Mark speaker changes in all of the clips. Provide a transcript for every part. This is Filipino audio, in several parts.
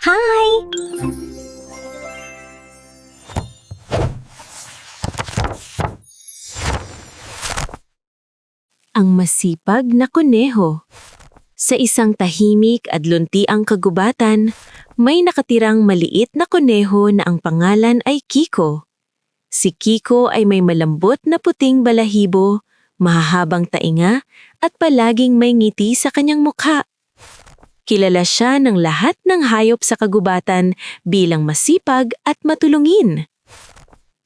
Speaker 1: Hi!
Speaker 2: Ang masipag na kuneho. Sa isang tahimik at luntiang kagubatan, may nakatirang maliit na kuneho na ang pangalan ay Kiko. Si Kiko ay may malambot na puting balahibo, mahahabang tainga at palaging may ngiti sa kanyang mukha. Kilala siya ng lahat ng hayop sa kagubatan bilang masipag at matulungin.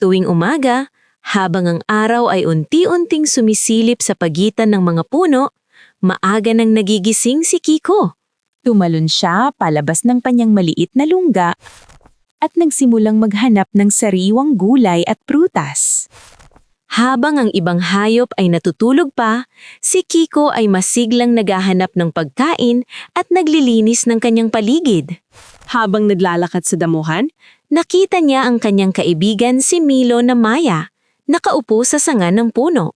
Speaker 2: Tuwing umaga, habang ang araw ay unti-unting sumisilip sa pagitan ng mga puno, maaga nang nagigising si Kiko.
Speaker 3: Tumalon siya palabas ng kanyang maliit na lungga at nagsimulang maghanap ng sariwang gulay at prutas.
Speaker 2: Habang ang ibang hayop ay natutulog pa, si Kiko ay masiglang naghahanap ng pagkain at naglilinis ng kanyang paligid.
Speaker 3: Habang naglalakad sa damuhan,
Speaker 2: Nakita niya ang kanyang kaibigan si Milo na Maya, nakaupo sa sanga ng puno.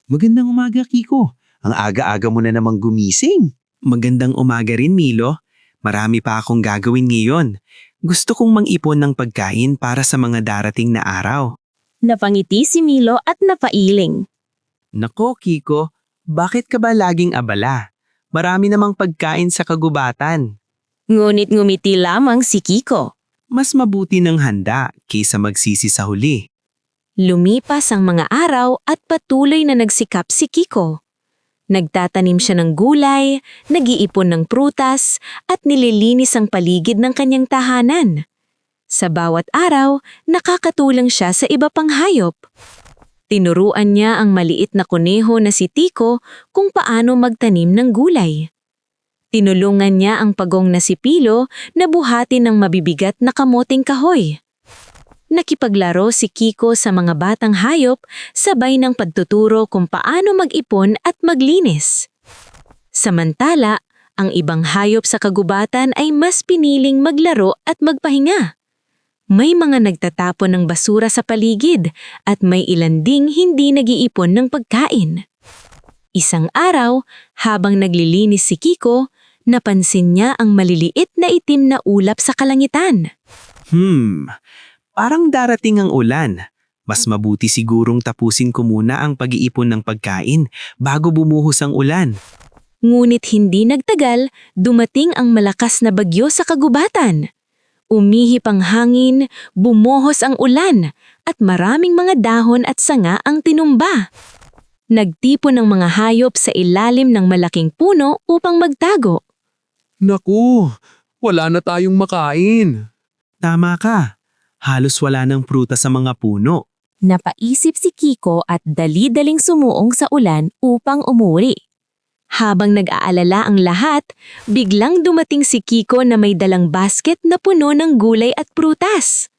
Speaker 4: Magandang umaga, Kiko. Ang aga-aga mo na namang gumising. Magandang umaga rin, Milo. Marami pa akong gagawin ngayon. Gusto kong mang-ipon ng pagkain para sa mga darating na araw.
Speaker 2: Napangiti si Milo at napailing.
Speaker 4: Nako, Kiko. Bakit ka ba laging abala? Marami namang pagkain sa kagubatan.
Speaker 2: Ngunit ngumiti lamang si Kiko.
Speaker 4: Mas mabuti ng handa kaysa magsisi sa huli.
Speaker 2: Lumipas ang mga araw at patuloy na nagsikap si Kiko. Nagtatanim siya ng gulay, nag-iipon ng prutas, at nililinis ang paligid ng kanyang tahanan. Sa bawat araw, nakakatulong siya sa iba pang hayop. Tinuruan niya ang maliit na kuneho na si Tiko kung paano magtanim ng gulay. Tinulungan niya ang pagong na si Pilo na buhatin ng mabibigat na kamoting kahoy. Nakipaglaro si Kiko sa mga batang hayop sabay ng pagtuturo kung paano mag-ipon at maglinis. Samantala, ang ibang hayop sa kagubatan ay mas piniling maglaro at magpahinga. May mga nagtatapon ng basura sa paligid at may ilan ding hindi nag-iipon ng pagkain. Isang araw, habang naglilinis si Kiko, napansin niya ang maliliit na itim na ulap sa kalangitan.
Speaker 4: Parang darating ang ulan. Mas mabuti sigurong tapusin ko muna ang pag-iipon ng pagkain bago bumuhos ang ulan.
Speaker 2: Ngunit hindi nagtagal, dumating ang malakas na bagyo sa kagubatan. Umihip ang hangin, bumuhos ang ulan, at maraming mga dahon at sanga ang tinumba. Nagtipon ng mga hayop sa ilalim ng malaking puno upang magtago.
Speaker 5: Naku, wala na tayong makain.
Speaker 4: Tama ka. Halos wala ng prutas sa mga puno.
Speaker 3: napaisip si Kiko at dali-daling sumuong sa ulan upang umuri.
Speaker 2: Habang nag-aalala ang lahat, biglang dumating si Kiko na may dalang basket na puno ng gulay at prutas.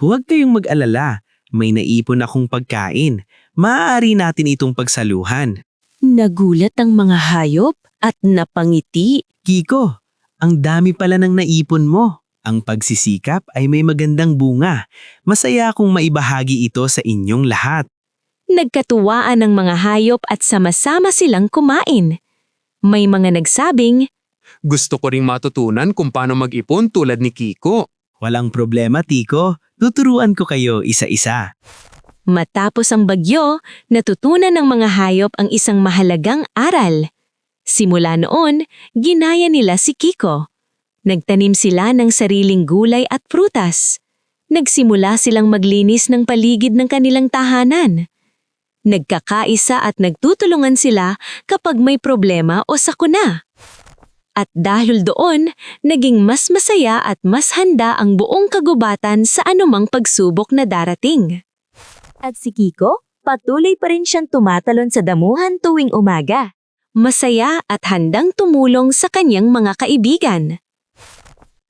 Speaker 4: Huwag kayong mag-alala. May naipon akong pagkain. Maaari natin itong pagsaluhan.
Speaker 2: Nagulat ang mga hayop at napangiti.
Speaker 4: Kiko, ang dami pala ng naipon mo. Ang pagsisikap ay may magandang bunga. Masaya akong maibahagi ito sa inyong lahat.
Speaker 2: Nagkatuwaan ang mga hayop at sama-sama silang kumain. May mga nagsabing,
Speaker 5: Gusto ko ring matutunan kung paano mag-ipon tulad ni Kiko.
Speaker 4: Walang problema, Tiko. Tuturuan ko kayo isa-isa.
Speaker 2: matapos ang bagyo, natutunan ng mga hayop ang isang mahalagang aral. Simula noon, ginaya nila si Kiko. Nagtanim sila ng sariling gulay at prutas. Nagsimula silang maglinis ng paligid ng kanilang tahanan. Nagkakaisa at nagtutulungan sila kapag may problema o sakuna. At dahil doon, naging mas masaya at mas handa ang buong kagubatan sa anumang pagsubok na darating.
Speaker 3: At si Kiko, patuloy pa rin siyang tumatalon sa damuhan tuwing umaga.
Speaker 2: Masaya at handang tumulong sa kanyang mga kaibigan.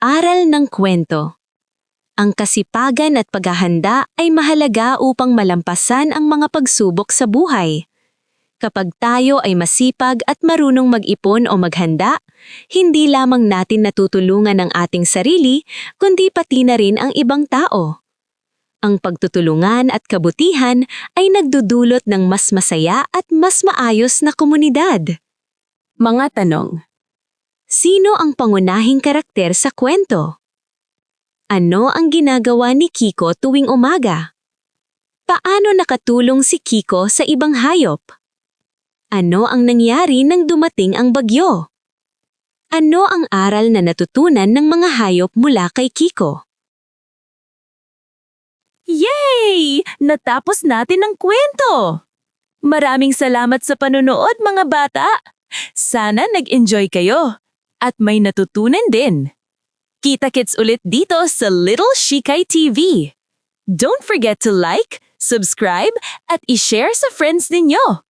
Speaker 2: Aral ng kwento. Ang kasipagan at paghahanda ay mahalaga upang malampasan ang mga pagsubok sa buhay. Kapag tayo ay masipag at marunong mag-ipon o maghanda, hindi lamang natin natutulungan ang ating sarili, kundi pati na rin ang ibang tao. Ang pagtutulungan at kabutihan ay nagdudulot ng mas masaya at mas maayos na komunidad.
Speaker 3: Mga tanong.
Speaker 2: Sino ang pangunahing karakter sa kwento? Ano ang ginagawa ni Kiko tuwing umaga? Paano nakatulong si Kiko sa ibang hayop? Ano ang nangyari nang dumating ang bagyo? Ano ang aral na natutunan ng mga hayop mula kay Kiko?
Speaker 3: Yay! Natapos natin ang kwento! Maraming salamat sa panonood mga bata! Sana nag-enjoy kayo at may natutunan din. Kita-kits ulit dito sa Little Shikai TV. Don't forget to like, subscribe, at i-share sa friends ninyo.